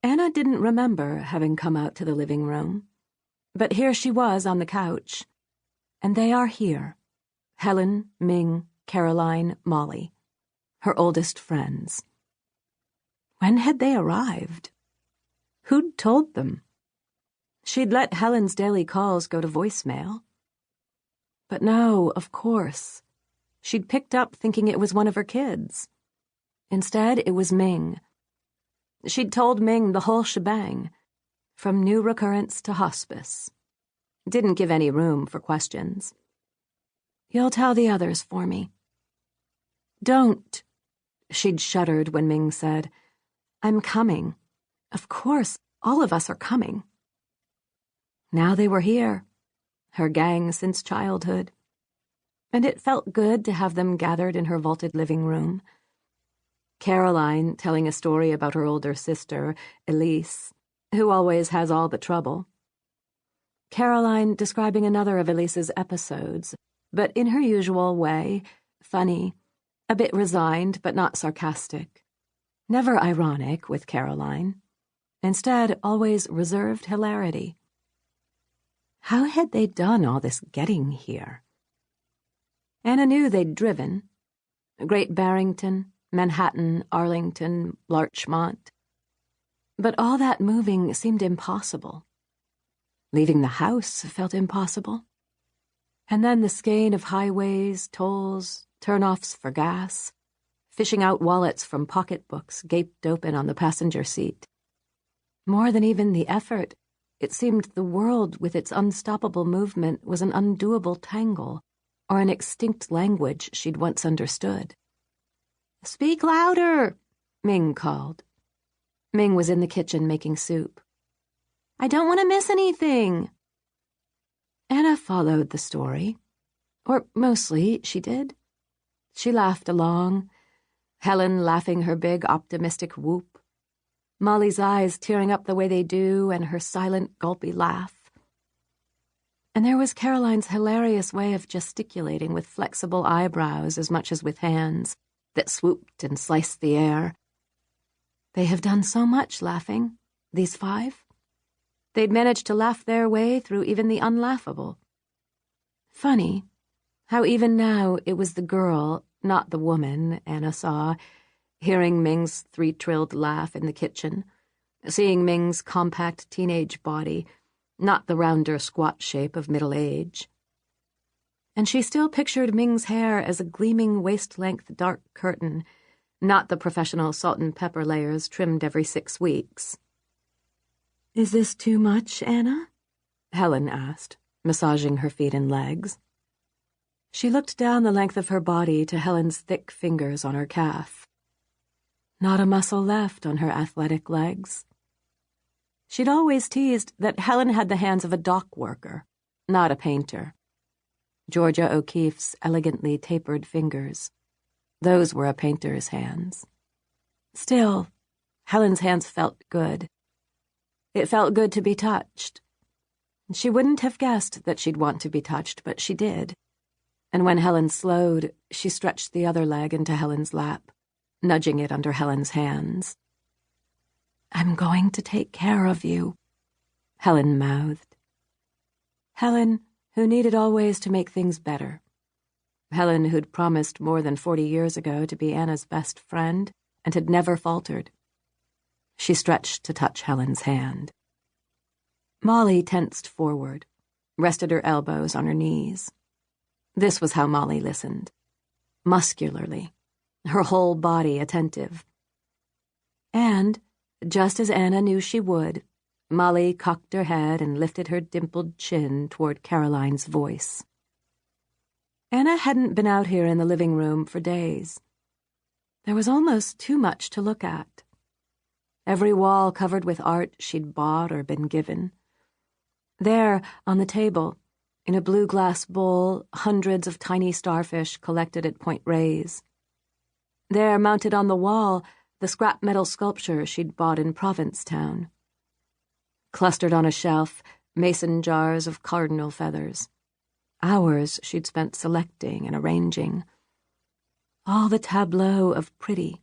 Anna didn't remember having come out to the living room, but here she was on the couch, and they are here, Helen, Ming, Caroline, Molly, her oldest friends. When had they arrived? Who'd told them? She'd let Helen's daily calls go to voicemail. But no, of course. She'd picked up thinking it was one of her kids. Instead, it was Ming. She'd told Ming the whole shebang, from new recurrence to hospice. Didn't give any room for questions. You'll tell the others for me. Don't. She'd shuddered when Ming said, I'm coming. Of course, all of us are coming. Now they were here, her gang since childhood, and it felt good to have them gathered in her vaulted living room. Caroline telling a story about her older sister, Elise, who always has all the trouble. Caroline describing another of Elise's episodes, but in her usual way, funny, a bit resigned but not sarcastic. Never ironic with Caroline. Instead, always reserved hilarity. How had they done all this getting here? Anna knew they'd driven. Great Barrington, Manhattan, Arlington, Larchmont. But all that moving seemed impossible. Leaving the house felt impossible. And then the skein of highways, tolls, turnoffs for gas, fishing out wallets from pocketbooks gaped open on the passenger seat. More than even the effort, it seemed the world with its unstoppable movement was an undoable tangle, or an extinct language she'd once understood. Speak louder, Ming called. Ming was in the kitchen making soup. I don't want to miss anything. Anna followed the story, or mostly she did. She laughed along, Helen laughing her big optimistic whoop, Molly's eyes tearing up the way they do, and her silent, gulpy laugh. And there was Caroline's hilarious way of gesticulating with flexible eyebrows as much as with hands that swooped and sliced the air. They have done so much laughing, these five. They'd managed to laugh their way through even the unlaughable. Funny, how even now it was the girl, not the woman, Anna saw, hearing Ming's three-trilled laugh in the kitchen, seeing Ming's compact teenage body, not the rounder squat shape of middle age. And she still pictured Ming's hair as a gleaming waist-length dark curtain, not the professional salt and pepper layers trimmed every 6 weeks. Is this too much, Anna? Helen asked, massaging her feet and legs. She looked down the length of her body to Helen's thick fingers on her calf. Not a muscle left on her athletic legs. She'd always teased that Helen had the hands of a dock worker, not a painter. Georgia O'Keeffe's elegantly tapered fingers. Those were a painter's hands. Still, Helen's hands felt good. It felt good to be touched. She wouldn't have guessed that she'd want to be touched, but she did. And when Helen slowed, she stretched the other leg into Helen's lap, nudging it under Helen's hands. I'm going to take care of you, Helen mouthed. Helen, who needed always to make things better. Helen, who'd promised more than 40 years ago to be Anna's best friend and had never faltered. She stretched to touch Helen's hand. Molly tensed forward, rested her elbows on her knees. This was how Molly listened. Muscularly, her whole body attentive. And, just as Anna knew she would, Molly cocked her head and lifted her dimpled chin toward Caroline's voice. Anna hadn't been out here in the living room for days. There was almost too much to look at. Every wall covered with art she'd bought or been given. There, on the table, in a blue glass bowl, hundreds of tiny starfish collected at Point Reyes. There, mounted on the wall, the scrap metal sculpture she'd bought in Provincetown. Clustered on a shelf, mason jars of cardinal feathers. Hours she'd spent selecting and arranging. All the tableau of pretty.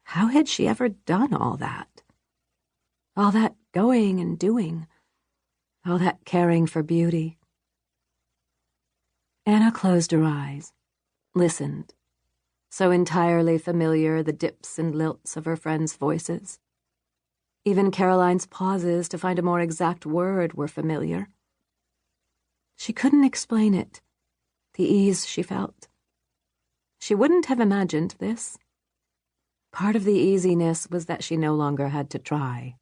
How had she ever done all that? All that going and doing. All that caring for beauty. Anna closed her eyes, listened, so entirely familiar the dips and lilts of her friends' voices. Even Caroline's pauses to find a more exact word were familiar. She couldn't explain it, the ease she felt. She wouldn't have imagined this. Part of the easiness was that she no longer had to try.